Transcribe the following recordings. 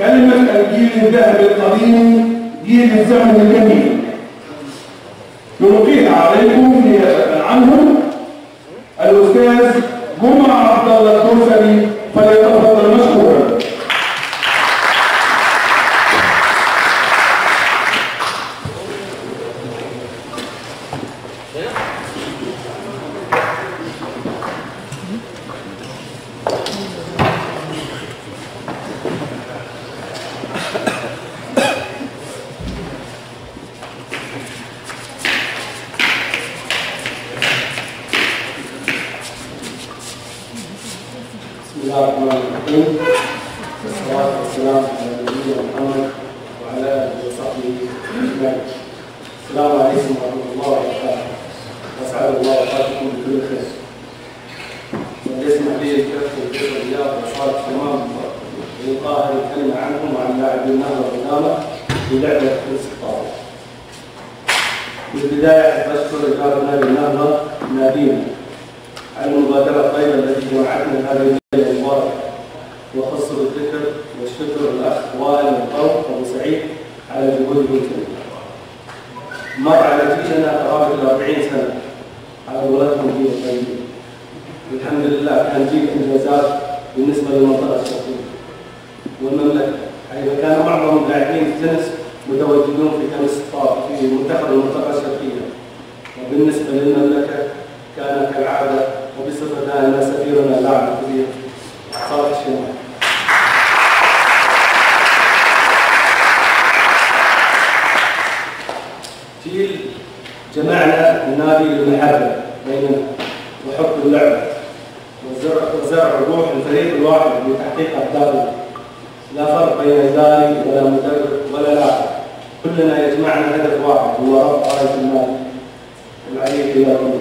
كلمة الجيل الذهبي القديم جيل الزمن الجميل يلقيها عليكم نيابة عنه الأستاذ جمعة عبد الله الدوسري، فليتفضل مشكورا. بسم الله الرحمن الرحيم. والصلاة والسلام على نبينا محمد وعلى آله وصحبه أجمعين. السلام عليكم ورحمة الله وبركاته. أسعد الله أوقاتكم بكل خير. وليسمح لي الكف والكف والرياض وصالح تمام لإلقاء هذه الكلمة عنهم وعن لاعبي النهضة القدامى في لعبة تنس الطاولة. في البداية أحب أشكر إدارة نادي النهضة نادينا على المبادرة الطيبة التي جمعتنا هذه الليلة المباركة، وخص بالذكر والشكر الأخ وائل القوم أبو سعيد على جهوده الكبيرة. مر على جيلنا قرابة 40 سنة على ولادهم جيل الطيبين، والحمد لله كان جيل إنجازات بالنسبة للمنطقة الشرقية والمملكة، حيث كان معظم اللاعبين في التنس متواجدون في تنس الطاولة في منتخب المنطقة الشرقية، وبالنسبة للمملكة كان كالعادة وبصفتها أن سفيرنا اللاعب الكبير صالح الشمال. جيل جمعنا النادي للمحبة بيننا وحب اللعبة وزرع روح الفريق الواحد لتحقيق أهدافنا. لا فرق بين إداري ولا مدرب ولا لاعب، كلنا يجمعنا هدف واحد هو رفع راية النادي العريق إلى الأمم.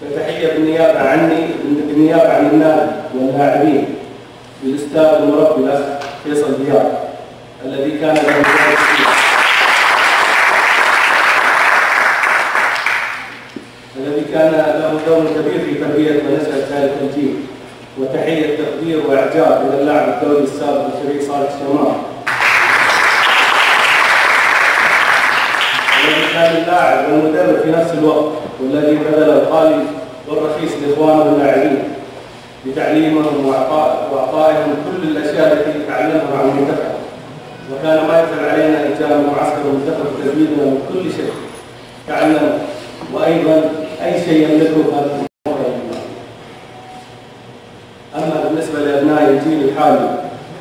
فتحية بالنيابة عن النادي واللاعبين للأستاذ المربي الأخ فيصل دياب الذي كان له دور كبير في تربية ونشأة ذلك الجيل. وتحية تقدير وإعجاب إلى اللاعب الدولي السابق الشريك صالح الشمال الذي كان اللاعب والمدرب في نفس الوقت، والذي بذل الغالي والرخيص لإخوانه اللاعبين بتعليمهم وإعطائهم كل الأشياء التي تعلمها عن المنتخب، وكان ما يفعل علينا إيجاب معسكر المنتخب تزويدنا من كل شيء تعلم، وأيضا أي شيء يملكه هذا المنتخب. أما بالنسبة لأبناء الجيل الحالي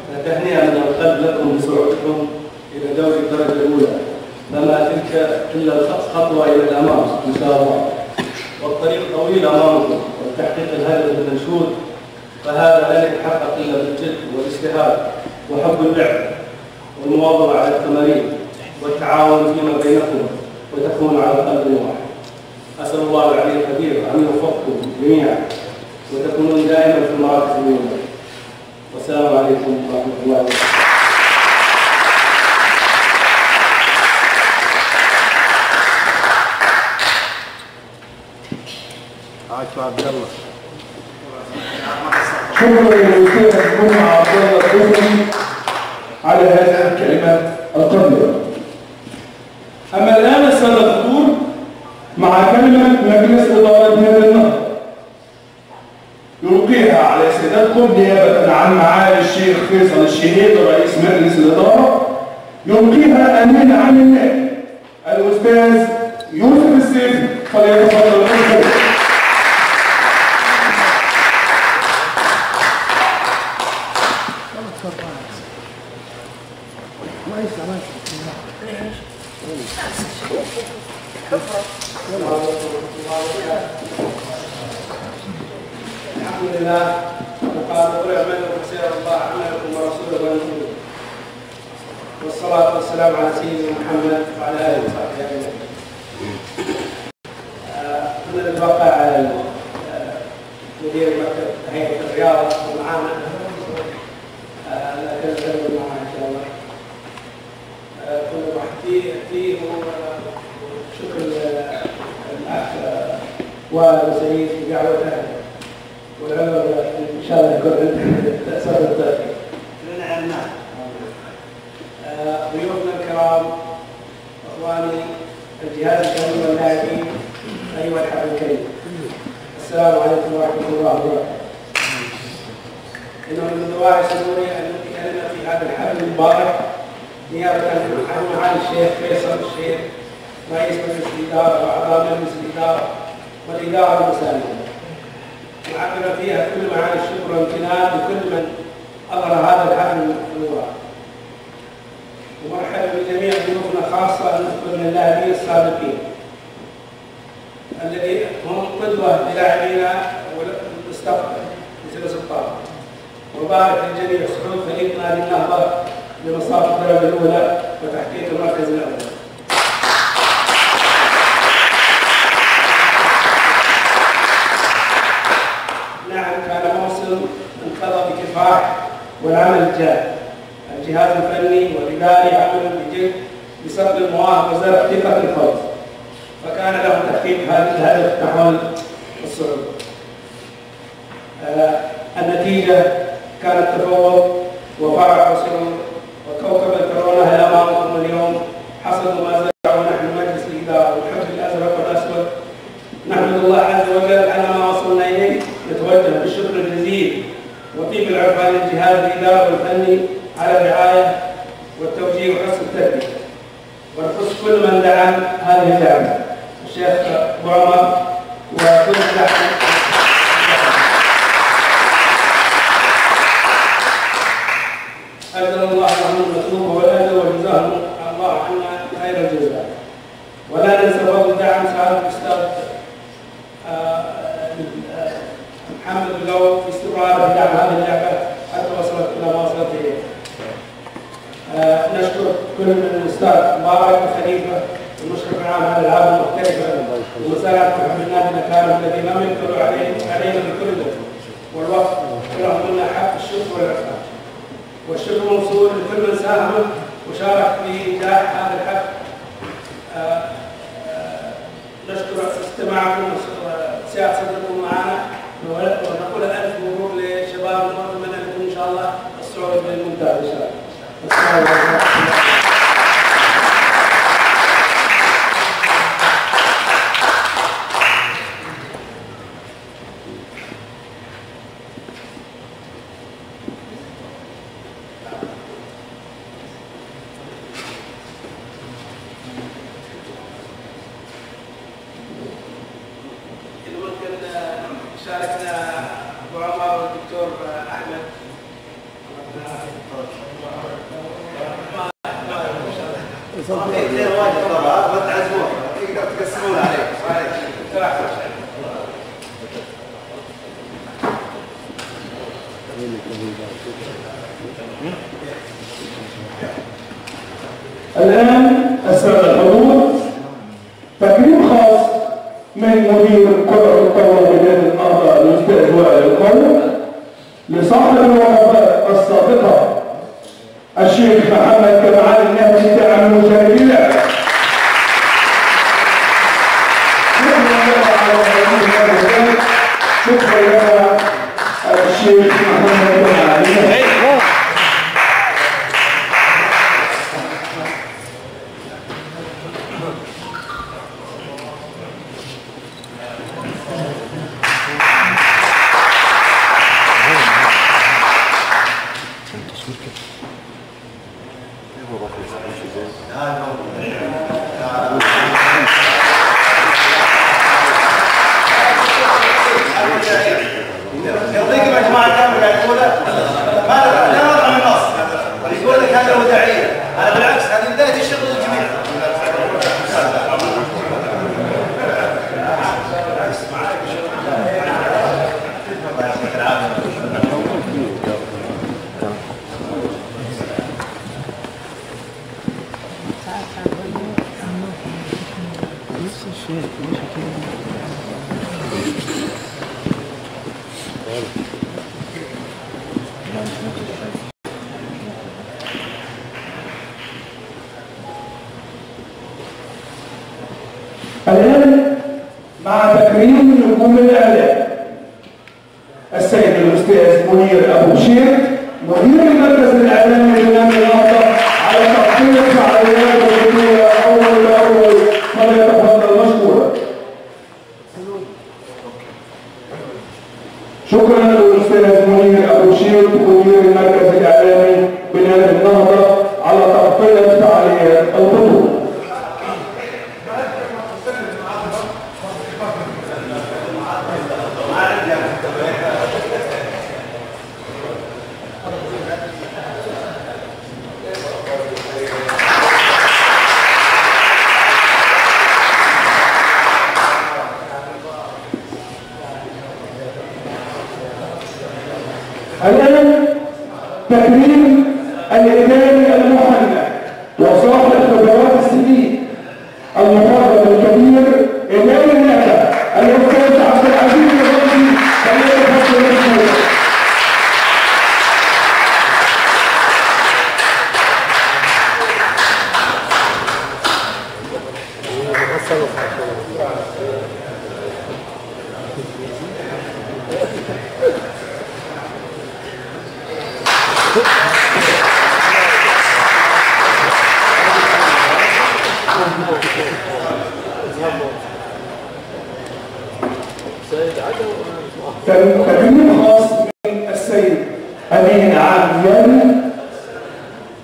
فتهنئة من القلب لكم بصعودكم إلى دوري الدرجة الأولى، فما تلك إلا خطوة إلى الأمام إن شاء الله، والطريق طويل أمامكم وتحقيق الهدف المنشود، فهذا لن يتحقق إلا بالجد والاجتهاد وحب اللعب والمواظبة على التمارين والتعاون فيما بينكم، وتكونوا على قلب واحد. أسأل الله العلي القدير أن يوفقكم جميعا وتكونون دائما في المراكز الأولى. والسلام عليكم ورحمة الله وبركاته. شكرا للأستاذ جمعة عبد الله الدوسري على هذه الكلمات القديرة. أما الآن السادة الحضور مع كلمة مجلس إدارة نادي النهضة يلقيها على سيادتكم نيابة عن معالي الشيخ فيصل الشهيد رئيس مجلس الإدارة، يلقيها أمين عام النادي الأستاذ يوسف السيف، فليتفضل مشكورا. الحمد لله وقال قل اعملوا فسيرى الله عملكم ورسوله ونبيه، والصلاه والسلام على سيدنا محمد وعلى اله وصحبه اجمعين. كنا نتوقع على مدير مكتب هيئه الرياضه ومعانا، لكن نتكلم معه ان شاء الله. كنا فيه شكر الاخ وائل سعيد بدعوته، والعمر ان شاء الله يكون عندنا تاثير التاثير. ضيوفنا الكرام، اخواني الجهاز الكريم واللاعبين، ايها الحفل الكريم، السلام عليكم ورحمه الله وبركاته. انه من الدواعي سروري ان نلقي كلمه في هذا الحفل المبارك نيابه عن معالي الشيخ فيصل الشيخ رئيس مجلس الاداره واعضاء مجلس الاداره والاداره المساندة، معبرا فيها كل معاني الشكر والامتنان لكل من حضر هذا الحفل المبارك. ومرحبا بجميع ضيوفنا، خاصه نذكر من اللاعبين السابقين الذين هم قدوه للاعبينا والمستقبل مثل سلطان. وبارك للجميع صعود فريقنا للنهضه لمصاف الدرجه الاولى وتحقيق المركز الاول. نعم، كان موسم انقضى بكفاح والعمل الجاد. الجهاز الفني والاداري عملوا بجد بصب المواهب وزرع ثقه الفوز، فكان له تحقيق هذا الهدف نحو الصعود. النتيجه كانت تفوق وفرح وسرور، وكوكب الكورونا امامكم اليوم حصدوا ما زرعوا. ونحن مجلس الاداره والحزب الازرق والاسود نحمد الله عز وجل على ما وصلنا اليه، نتوجه بالشكر الجزيل وطيب العرفان للجهاز الاداري والفني على الرعايه والتوجيه وحسن التربيه، ونخص كل من دعم هذه الدعوه، الشيخ ابو عمر وكل من دعم. أجزل الله عنهم المطلوب والأجر وجزاهم الله عنا خير الجزاء. ولا ننسى فضل دعم سعادة الأستاذ محمد بلو في استمرار في دعم هذه اللعبة حتى وصلت إلى ما وصلت إليه. نشكر كل من الأستاذ مبارك وخليفة المشرف العام على الألعاب المختلفة ومساعدة محمد النادي الأكارم الذين لم ينكروا علينا بكل والوقت، ولهم منا حق الشكر والعرفان. والشكر موصول لكل من ساهم وشارك في نجاح هذا الحفل. نشكر استماعكم وسعة صدركم معنا، ونقول ألف مبروك لشباب ونتمنى لكم إن شاء الله الصعود للممتاز إن شاء الله. السلام عليكم. شاركنا ابو عمر والدكتور احمد. ما تعزموه تقدر تقسمون عليه. الآن السادة الحضور، تكريم خاص من مدير كرة القدم بنادي النهضة الأستاذ وائل القوم لصاحب الوفاء السابقة الشيخ محمد كمعالي النهدي داعم المشاركين. شكرا لنا الشيخ محمد كمعالي. يرضيكم يا جماعه الكاميرا الاولى لا نضع من النص يقول لك هذا وداعيه، انا بالعكس هذه بدايه الشغل للجميع. الآن مع تكريم نجوم الإعلام السيد الأستاذ منير أبو شيخ مدير المركز الإعلامي لنادي النهضة على تحقيق فعاليات البطولة أول بأول، فليتفضل مشكورا. شكرا للأستاذ منير أبو شيخ مدير المركز الإعلامي بنادي النهضة على تغطية فعاليات البطولة. الآن تكريم الإداري المحنى وصاحب خبرات السنين المفضل الكبير إداري النادي الأستاذ عبد العزيز الرمزي فليتفضل مشكورا. تكريم خاص من السيد أمين عامر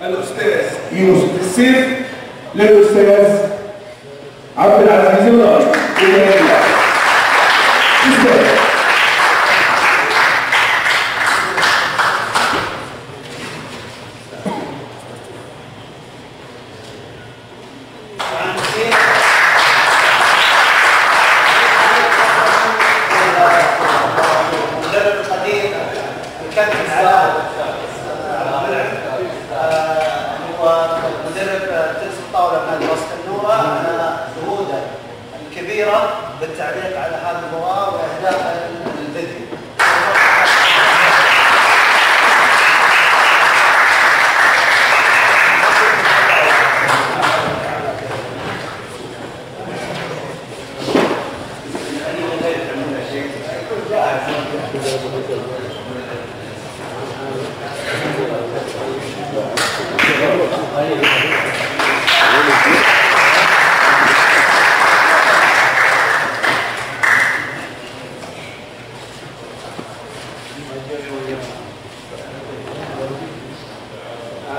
الأستاذ يوسف السيف للأستاذ عبد العزيز الرمزي. بالتعليق على هذه المباراة وإهداء الفيديو.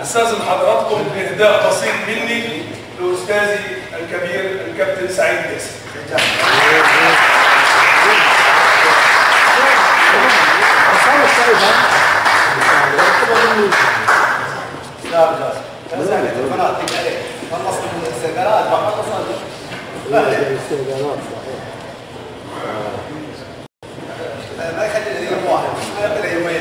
استاذن حضراتكم باهداء بسيط مني لاستاذي الكبير الكابتن سعيد ياسر. ما يخلي لي يوم واحد، ما يخلي لي يومين.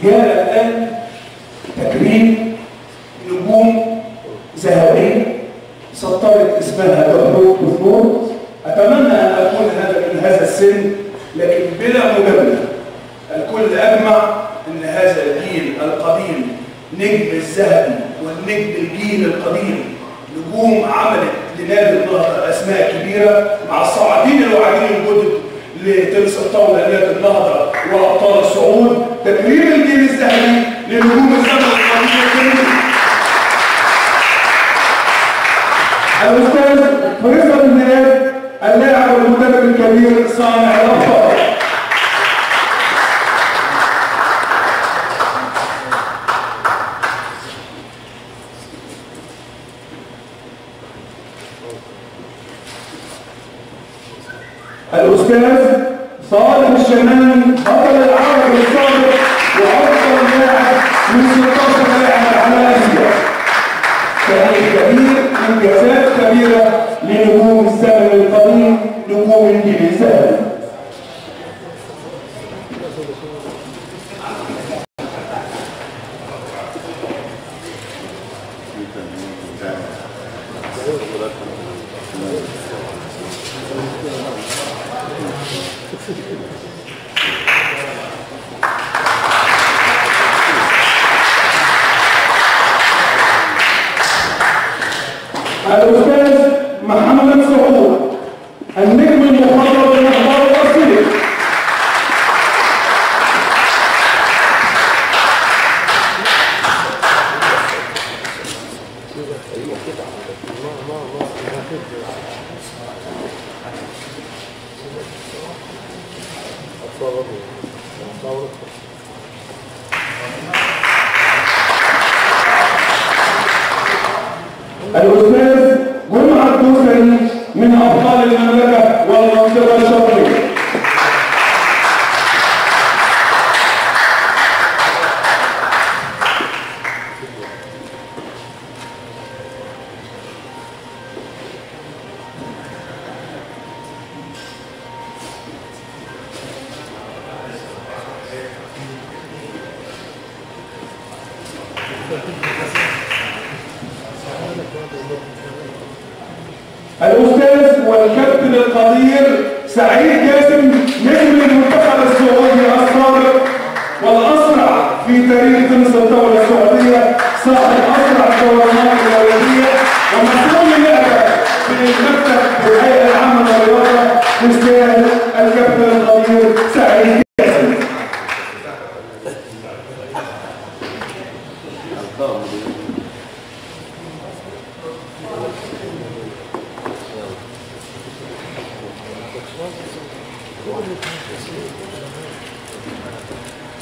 جاء الآن تكريم نجوم ذهبية سطرت اسمها بحروف وثمور. أتمنى أن أكون من هذا السن، لكن بلا مجاملة الكل أجمع أن هذا الجيل القديم نجم الذهبي والنجم الجيل القديم نجوم عملت لنادي النهضة أسماء كبيرة مع الصاعدين الواعدين الجدد لتنس الطاولة نادي النهضة وأبطال الصعود. تكريم الجيل الذهبي لنجوم الزمن القديم الجميل الأستاذ فريد النهاد اللاعب والمدرب الكبير صانع الأبطال. الأستاذ صالح الشمامي بطل العرب السابق وأفضل لاعب من 16 لاعب على آسيا. تاريخ كبير، إنجازات كبيرة لنجوم الزمن القديم، نجوم الجيل الذهبي. الأستاذ محمد سعود النجم المفضل للأخبار الأصيل. الأستاذ جمعة الدوسري من أبطال المملكة والمنطقة الشرقية. الأستاذ والكابتن القدير سعيد جاسم نجم المنتخب السعودي السابق والأسرع في تاريخ تنس الدولة السعودية، صاحب أسرع الدورات الرياضية ومسؤول اللعبة في المكتب الهيئة العامة للرياضة. أستاذ الكابتن القدير سعيد جاسم.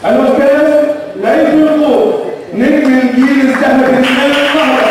الأستاذ ليث القوط نجم الجيل الذهبي لنادي النهضة.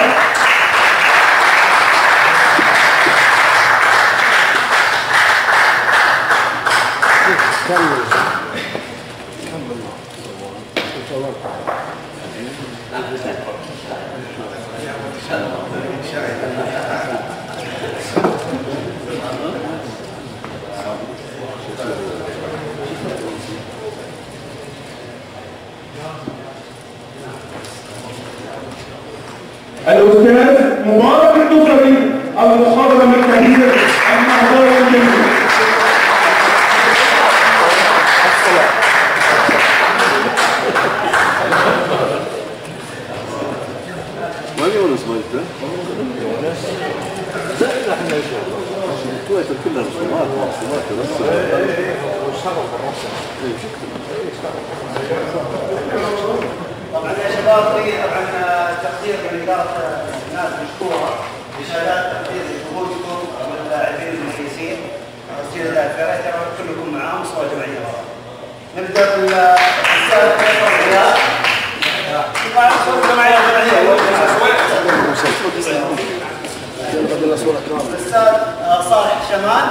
الأستاذ مبارك الدوسري المخضرم الكبير النهضوي الجميل. ما يونس مالته؟ لا احنا كويس كلها رسومات واشتغل بالرسم. طبعا يا شباب طبعا تقدير من اداره الناس مشكوره بشهادات تقدير لجهودكم واللاعبين المميزين تسجيل الفرق كلكم معاهم مستوى جماعيه. نبدا بالاستاذ فيصل رياض. جماعيه الاستاذ صالح شمال.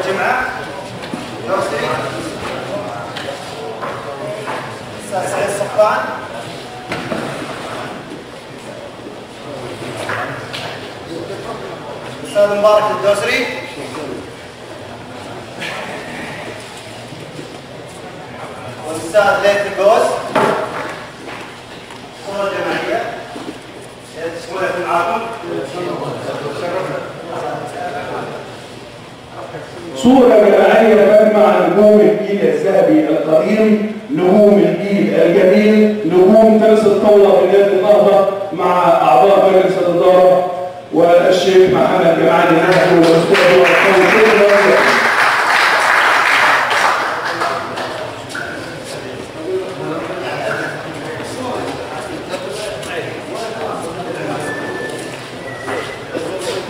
جمعة دوسري. أستاذ سعيد صفان. أستاذ مبارك الدوسري. والأستاذ ليث القوس. صورة جماعية تسويها معاكم. صورة جماعية تجمع نجوم الجيل الذهبي القديم، نجوم الجيل الجميل، نجوم تنس الطاولة في نادي النهضة مع أعضاء مجلس الإدارة والشيخ محمد جمال النهضي والأستاذ